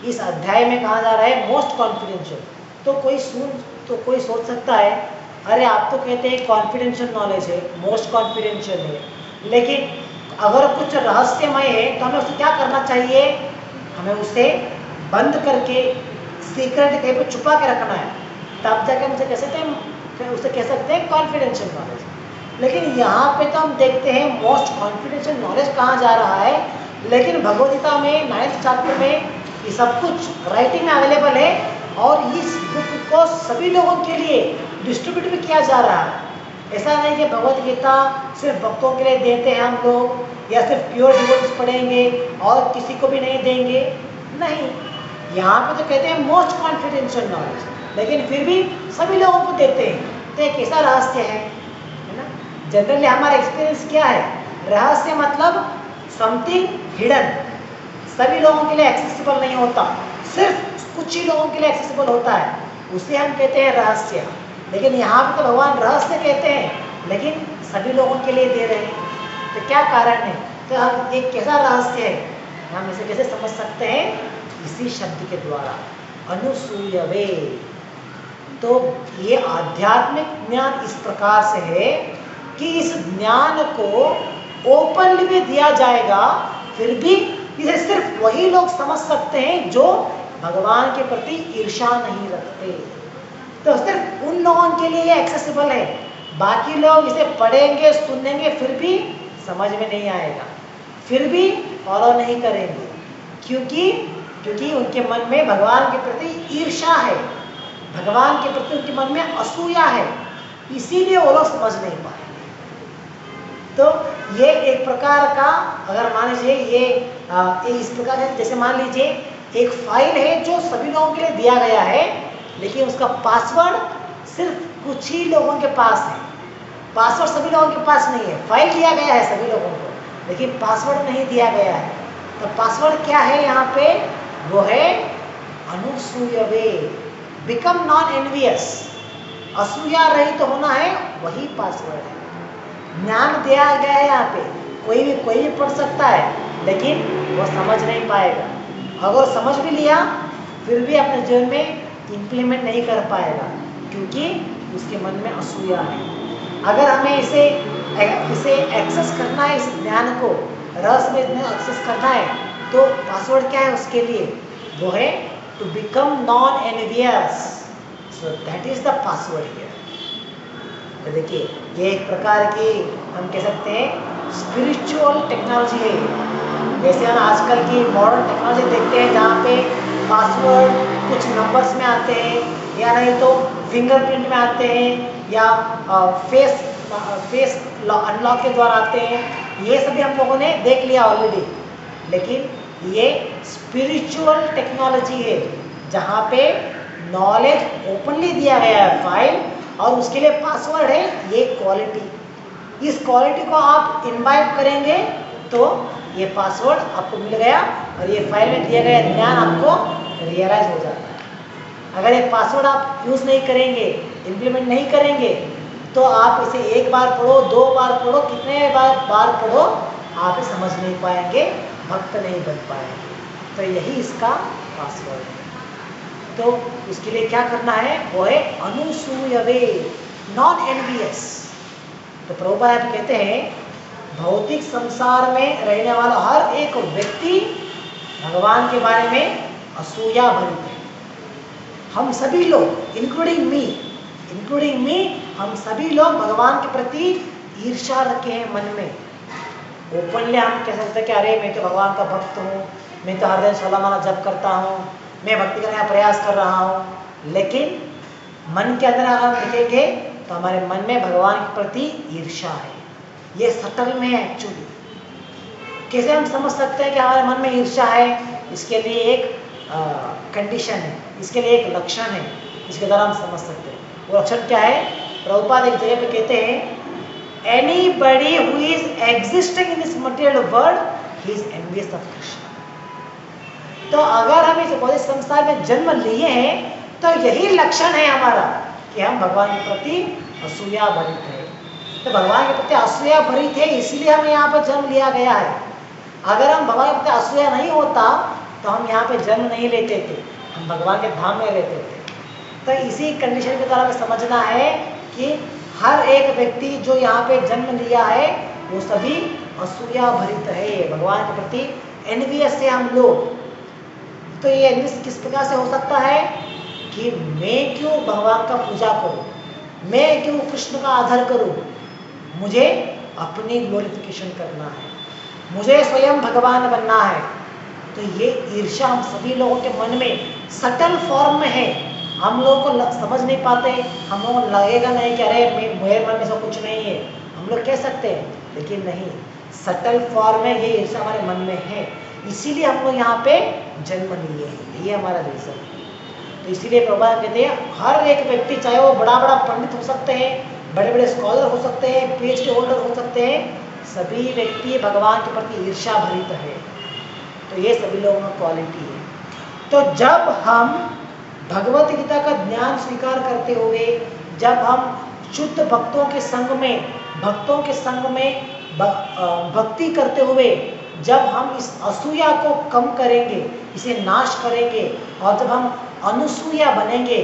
इस अध्याय में कहा जा रहा है मोस्ट कॉन्फिडेंशियल, तो कोई सोच सकता है अरे आप तो कहते हैं कॉन्फिडेंशियल नॉलेज है, मोस्ट कॉन्फिडेंशियल है, लेकिन अगर कुछ रहस्यमय है तो हमें उसे क्या करना चाहिए, हमें उसे बंद करके सीक्रेट कहीं पर छुपा के रखना है, तब जाके हम उसे कह सकते हैं कॉन्फिडेंशियल नॉलेज। लेकिन यहाँ पे तो हम देखते हैं मोस्ट कॉन्फिडेंशियल नॉलेज कहाँ जा रहा है, लेकिन भगवद गीता में 9th चैप्टर में ये सब कुछ राइटिंग में अवेलेबल है और इस बुक को सभी लोगों के लिए डिस्ट्रीब्यूट भी किया जा रहा है। ऐसा नहीं कि भगवद गीता सिर्फ भक्तों के लिए देते हैं हम लोग, या सिर्फ प्योर डिवोटीज पढ़ेंगे और किसी को भी नहीं देंगे, नहीं। यहाँ पे तो कहते हैं मोस्ट कॉन्फिडेंशियल नॉलेज, लेकिन फिर भी सभी लोगों को देते हैं। तो एक ऐसा रहस्य है ना। जनरली हमारा एक्सपीरियंस क्या है, रहस्य मतलब समथिंग हिडन, सभी लोगों के लिए एक्सेसिबल नहीं होता, सिर्फ कुछ ही लोगों के लिए एक्सेसिबल होता है, उसे हम कहते हैं रहस्य। लेकिन यहाँ पे तो भगवान रहस्य कहते हैं लेकिन सभी लोगों के लिए दे रहे हैं, तो क्या कारण है, तो हम एक कैसा रहस्य है हम इसे कैसे समझ सकते हैं, इसी शब्द के द्वारा अनुसूयवे। तो ये आध्यात्मिक ज्ञान इस प्रकार से है कि इस ज्ञान को ओपनली भी दिया जाएगा, फिर भी इसे सिर्फ वही लोग समझ सकते हैं जो भगवान के प्रति ईर्ष्या नहीं रखते। तो सिर्फ उन लोगों के लिए एक्सेसिबल है, बाकी लोग इसे पढ़ेंगे सुनेंगे फिर भी समझ में नहीं आएगा, फिर भी फॉलो नहीं करेंगे, क्योंकि उनके मन में भगवान के प्रति ईर्ष्या है, भगवान के प्रति उनके मन में असूया है, इसीलिए वो लोग समझ नहीं पाएंगे। तो ये एक प्रकार का, अगर मान लीजिए ये इस प्रकार है, जैसे मान लीजिए एक फाइल है जो सभी लोगों के लिए दिया गया है, लेकिन उसका पासवर्ड सिर्फ कुछ ही लोगों के पास है, पासवर्ड सभी लोगों के पास नहीं है। फाइल दिया गया है सभी लोगों को, लेकिन पासवर्ड नहीं दिया गया है। तो पासवर्ड क्या है यहाँ पे, वो है अनुसूयवे, बिकम नॉन एनवियस, असूया रहित तो होना है, वही पासवर्ड है। ज्ञान दिया गया है यहाँ पे, कोई भी पढ़ सकता है, लेकिन वो समझ नहीं पाएगा। अगर समझ भी लिया फिर भी अपने जीवन में इम्प्लीमेंट नहीं कर पाएगा, क्योंकि उसके मन में असूया है। अगर हमें इसे एक्सेस करना है, इस ज्ञान को रस में एक्सेस करना है, तो पासवर्ड क्या है उसके लिए? वो है to become non envious, so that is the password here. तो देखिए ये एक प्रकार की हम कह सकते हैं स्पिरिचुअल टेक्नोलॉजी है। जैसे हम आजकल की मॉडर्न टेक्नोलॉजी देखते हैं जहाँ पे पासवर्ड कुछ नंबर्स में आते हैं, या नहीं तो फिंगरप्रिंट में आते हैं, या फेस अनलॉक के द्वारा आते हैं। ये सभी हम लोगों ने देख लिया ऑलरेडी। लेकिन ये स्पिरिचुअल टेक्नोलॉजी है जहाँ पे नॉलेज ओपनली दिया गया है फाइल, और उसके लिए पासवर्ड है ये क्वालिटी। इस क्वालिटी को आप इनवाइट करेंगे तो ये पासवर्ड आपको मिल गया और ये फाइल में दिया गया ज्ञान आपको रियलाइज हो जाता है। अगर ये पासवर्ड आप यूज़ नहीं करेंगे, इम्प्लीमेंट नहीं करेंगे, तो आप इसे एक बार पढ़ो, 2 बार पढ़ो, कितने बार पढ़ो, आप इसे समझ नहीं पाएंगे, भक्त नहीं बन पाएंगे। तो यही इसका पासवर्ड है। तो उसके लिए क्या करना है? वो है अनुसूयवे, नॉन एनवियस। तो प्रभुपाद कहते हैं भौतिक संसार में रहने वाला हर एक व्यक्ति भगवान के बारे में असूया भरित है। हम सभी लोग इंक्लूडिंग मी, हम सभी लोग भगवान के प्रति ईर्ष्या रखे हैं मन में। ओपनली हम कह सकते हैं कि अरे मैं तो भगवान का भक्त हूँ, मैं तो हर दिन 16 माला जप करता हूँ, मैं भक्ति करने का प्रयास कर रहा हूँ। लेकिन मन के अंदर अगर हम देखेंगे तो हमारे मन में भगवान के प्रति ईर्ष्या है। ये सटल में है एक्चुअली। कैसे हम समझ सकते हैं कि हमारे मन में ईर्ष्या है? इसके लिए एक कंडीशन है, इसके लिए एक लक्षण है, इसके द्वारा हम समझ सकते हैं। वो लक्षण क्या है? प्रभुपाद एक जगह पे कहते हैं anybody who is existing in this material world he is envious of Krishna. तो अगर हम इस भौतिक संसार में जन्म लिए हैं तो यही लक्षण है हमारा कि हम भगवान के प्रति असूया भरित है। तो भगवान के प्रति असूया भरित है, इसलिए हमें यहाँ पर जन्म लिया गया है। अगर हम भगवान के प्रति असूया नहीं होता तो हम यहाँ पे जन्म नहीं लेते थे, हम भगवान के धाम में रहते थे। तो इसी कंडीशन के द्वारा हमें समझना है कि हर एक व्यक्ति जो यहाँ पे जन्म लिया है वो सभी असूया भरित है, भगवान के प्रति एनवियस है हम लोग। तो ये एनवियस किस प्रकार से हो सकता है कि मैं क्यों भगवान का पूजा करूं, मैं क्यों कृष्ण का आदर करूं, मुझे अपनी ग्लोरिफिकेशन करना है, मुझे स्वयं भगवान बनना है। तो ये ईर्ष्या हम सभी लोगों के मन में सटल फॉर्म में है, हम लोगों को समझ नहीं पाते, हम लोगों को लगेगा नहीं कि अरे मेरे मन में सब कुछ नहीं है, हम लोग कह सकते हैं, लेकिन नहीं, सटल फॉर्म में ये ईर्ष्या हमारे मन में है। इसीलिए हम लोग यहाँ पे जन्म लिए हैं, ये हमारा रीजन है। तो इसीलिए प्रभुपाद कहते हैं हर एक व्यक्ति, चाहे वो बड़ा बड़ा पंडित हो सकते हैं, बड़े बड़े स्कॉलर हो सकते हैं, PhD होल्डर हो सकते हैं, सभी व्यक्ति भगवान के प्रति ईर्ष्या भरित है। तो ये सभी लोगों में क्वालिटी है। तो जब हम भगवत गीता का ज्ञान स्वीकार करते हुए, जब हम शुद्ध भक्तों के संग में भक्ति करते हुए, जब हम इस असूया को कम करेंगे, इसे नाश करेंगे, और जब हम अनुसूया बनेंगे,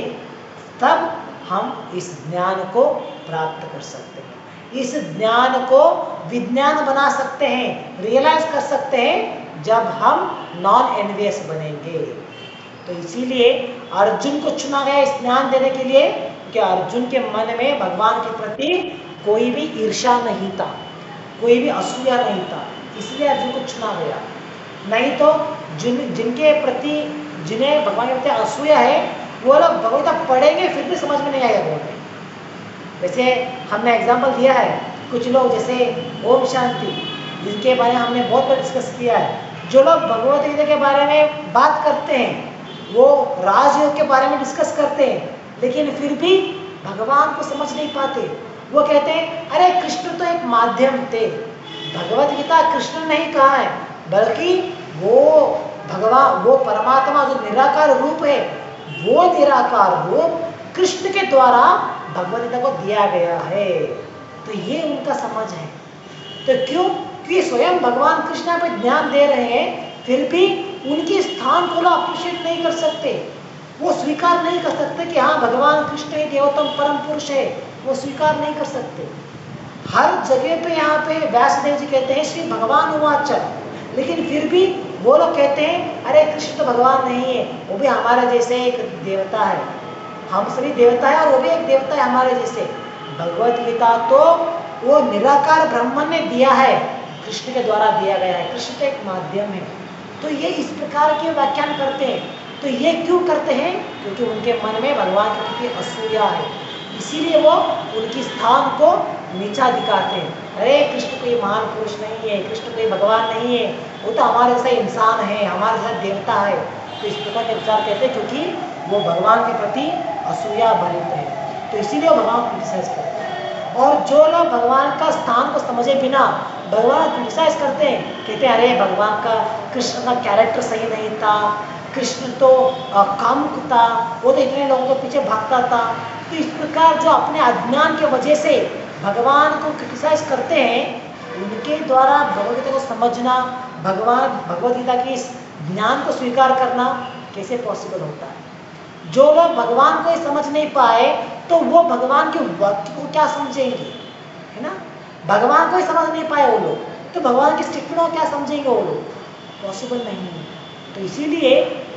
तब हम इस ज्ञान को प्राप्त कर सकते हैं, इस ज्ञान को विज्ञान बना सकते हैं, रियलाइज कर सकते हैं जब हम नॉन एनवियस बनेंगे। तो इसीलिए अर्जुन को चुना गया इस ज्ञान देने के लिए कि अर्जुन के मन में भगवान के प्रति कोई भी ईर्ष्या नहीं था, कोई भी असूया नहीं था, इसलिए अर्जुन को चुना गया। नहीं तो जिनके प्रति, जिन्हें भगवान के प्रति असूया है, वो लोग भगवत गीता पढ़ेंगे फिर भी समझ में नहीं आएगा बोलते। वैसे हमने एग्जाम्पल दिया है, कुछ लोग जैसे ओम शांति, जिनके बारे में हमने बहुत बार डिस्कस किया है, जो लोग भगवत गीता के बारे में बात करते हैं, वो राजयोग के बारे में डिस्कस करते हैं, लेकिन फिर भी भगवान को समझ नहीं पाते। वो कहते हैं अरे कृष्ण तो एक माध्यम थे, भगवत गीता कृष्ण नहीं कहा है, बल्कि वो भगवान, वो परमात्मा जो निराकार रूप है, वो निराकार रूप कृष्ण के द्वारा भगवत गीता को दिया गया है। तो ये उनका समझ है। तो क्यों? क्योंकि स्वयं भगवान कृष्ण पे ज्ञान दे रहे हैं फिर भी उनके स्थान को लोग अप्रिशिएट नहीं कर सकते, वो स्वीकार नहीं कर सकते कि हाँ भगवान कृष्ण ही देवतम परम पुरुष है, वो स्वीकार नहीं कर सकते। हर जगह पे यहाँ पे व्यासदेव जी कहते हैं श्री भगवान उवाच, लेकिन फिर भी वो लोग कहते हैं अरे कृष्ण तो भगवान नहीं है, वो भी हमारे जैसे एक देवता है, हम सभी देवता है और वो भी एक देवता है हमारे जैसे। भगवत गीता तो वो निराकार ब्रह्मन ने दिया है, कृष्ण के द्वारा दिया गया है, कृष्ण तो एक माध्यम है। तो ये इस प्रकार के व्याख्यान करते हैं। तो ये क्यों करते हैं? क्योंकि उनके मन में भगवान के प्रति असूया है, इसीलिए वो उनकी स्थान को नीचा दिखाते हैं। अरे कृष्ण कोई महान पुरुष नहीं है, कृष्ण कोई भगवान नहीं है, वो तो हमारे जैसा इंसान है, हमारे जैसा देवता है। तो इस प्रकार के विचार कहते हैं क्योंकि वो भगवान के प्रति असूया भरित है, तो इसीलिए वो भगवान को क्रिटिसाइज करते हैं। और जो लोग भगवान का स्थान को समझे बिना भगवान को क्रिटिसाइज करते हैं, कहते हैं अरे भगवान का, कृष्ण का कैरेक्टर सही नहीं था, कृष्ण तो कामुक था, वो तो इतने लोगों के पीछे भागता था। तो इस प्रकार जो अपने अज्ञान के वजह से भगवान को क्रिटिसाइज करते हैं, उनके द्वारा भगवद गीता को समझना, भगवद गीता की इस ज्ञान को स्वीकार करना कैसे पॉसिबल होता है? जो लोग भगवान को ही समझ नहीं पाए तो वो भगवान के वाक्य को क्या समझेंगे, है ना? भगवान को ही समझ नहीं पाए वो लोग, तो भगवान की स्टेटमेंट को क्या समझेंगे वो लोग? पॉसिबल नहीं है। तो इसीलिए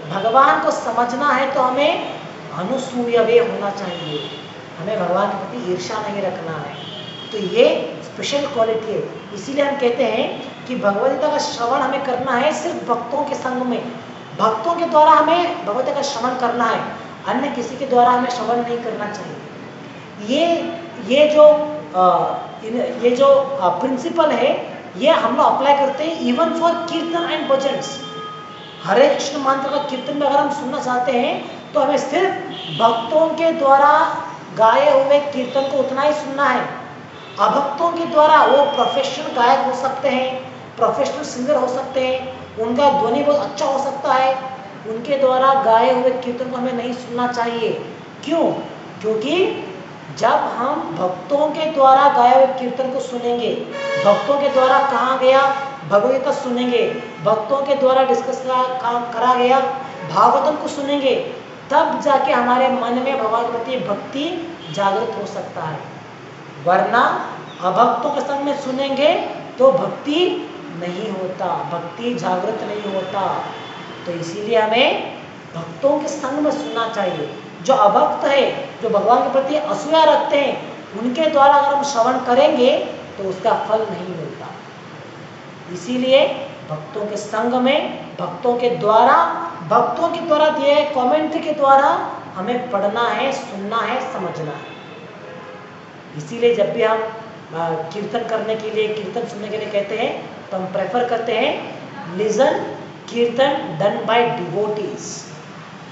भगवान को समझना है तो हमें अनुसूयवे होना चाहिए, हमें भगवान के प्रति ईर्ष्या नहीं रखना है। तो ये स्पेशल क्वालिटी है। इसीलिए हम कहते हैं कि भगवद गीता का श्रवण हमें करना है सिर्फ भक्तों के संग में, भक्तों के द्वारा हमें भगवद गीता का श्रवण करना है, अन्य किसी के द्वारा हमें श्रवण नहीं करना चाहिए। ये जो प्रिंसिपल है, ये हम लोग अप्लाई करते हैं इवन फॉर कीर्तन एंड भजन्स। हरे कृष्ण मंत्र का कीर्तन में अगर हम सुनना चाहते हैं तो हमें सिर्फ भक्तों के द्वारा गाए हुए कीर्तन को उतना ही सुनना है। अभक्तों के द्वारा, वो प्रोफेशनल गायक हो सकते हैं, प्रोफेशनल सिंगर हो सकते हैं, उनका ध्वनि बहुत अच्छा हो सकता है, उनके द्वारा गाए हुए कीर्तन को हमें नहीं सुनना चाहिए। क्यों? क्योंकि जब हम भक्तों के द्वारा गाए हुए कीर्तन को सुनेंगे, भक्तों के द्वारा कहा गया भगवद गीता सुनेंगे, भक्तों के द्वारा डिस्कस करा गया भागवतम को सुनेंगे, तब जाके हमारे मन में भगवान के प्रति भक्ति जागृत हो सकता है। वरना अभक्तों के संग में सुनेंगे तो भक्ति नहीं होता, भक्ति जागृत नहीं होता। तो इसीलिए हमें भक्तों के संग में सुनना चाहिए। जो अभक्त है, जो भगवान के प्रति असूया रखते हैं, उनके द्वारा अगर हम श्रवण करेंगे तो उसका फल नहीं मिलता। इसीलिए भक्तों के संग में, भक्तों के द्वारा दिए गए कमेंट्री के द्वारा हमें पढ़ना है, सुनना है, समझना है। इसीलिए जब भी हम कीर्तन करने के लिए, कीर्तन सुनने के लिए कहते हैं तो हम प्रेफर करते हैं लिसन कीर्तन डन बाय डिवोटीज।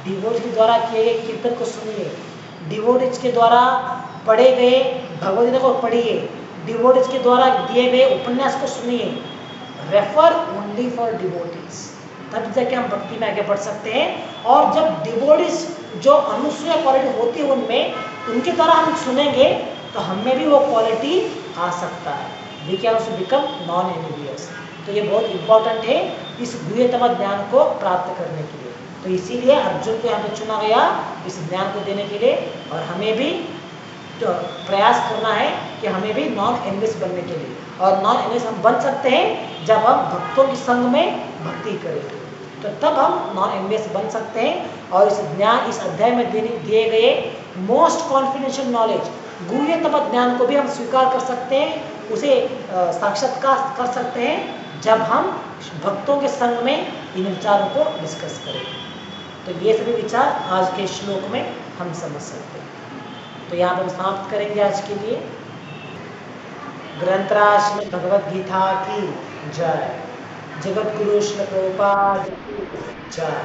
डिवोटीज के द्वारा किए गए कीर्तन को सुनिए, डिवोटीज के द्वारा पढ़े गए भगवद गीता को पढ़िए, डिवोटीज के द्वारा दिए गए उपन्यास को सुनिए। रेफर ओनली फॉर डिवोटीज, तब जाके हम भक्ति में आगे बढ़ सकते हैं। और जब डिवोटीज जो अनुसूया क्वालिटी होती है उनमें, उनके द्वारा हम सुनेंगे तो हमें भी वो क्वालिटी आ सकता है, we can also become non ambiguous. तो ये बहुत इंपॉर्टेंट है इस गुह्यतम ज्ञान को प्राप्त करने के लिए। तो इसीलिए अर्जुन को यहाँ पे चुना गया इस ज्ञान को देने के लिए, और हमें भी तो प्रयास करना है कि हमें भी नॉन एम्बिगियस बनने के लिए। और नॉन एम्बिगियस हम बन सकते हैं जब हम भक्तों के संग में भक्ति करेंगे, तो तब हम नॉन एम्बिगियस बन सकते हैं। और इस ज्ञान, इस अध्याय में दिए गए मोस्ट कॉन्फिडेंशियल नॉलेज, गुह्यतम ज्ञान को भी हम स्वीकार कर सकते हैं, उसे साक्षात्कार कर सकते हैं जब हम भक्तों के संग में इन विचारों को डिस्कस करेंगे। तो ये सभी विचार आज के श्लोक में हम समझ सकते हैं। तो यहाँ पर हम समाप्त करेंगे आज के लिए। ग्रंथराज में भगवद गीता की जय। जगत गुरु श्री प्रभुपाद की जय।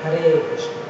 हरे कृष्ण।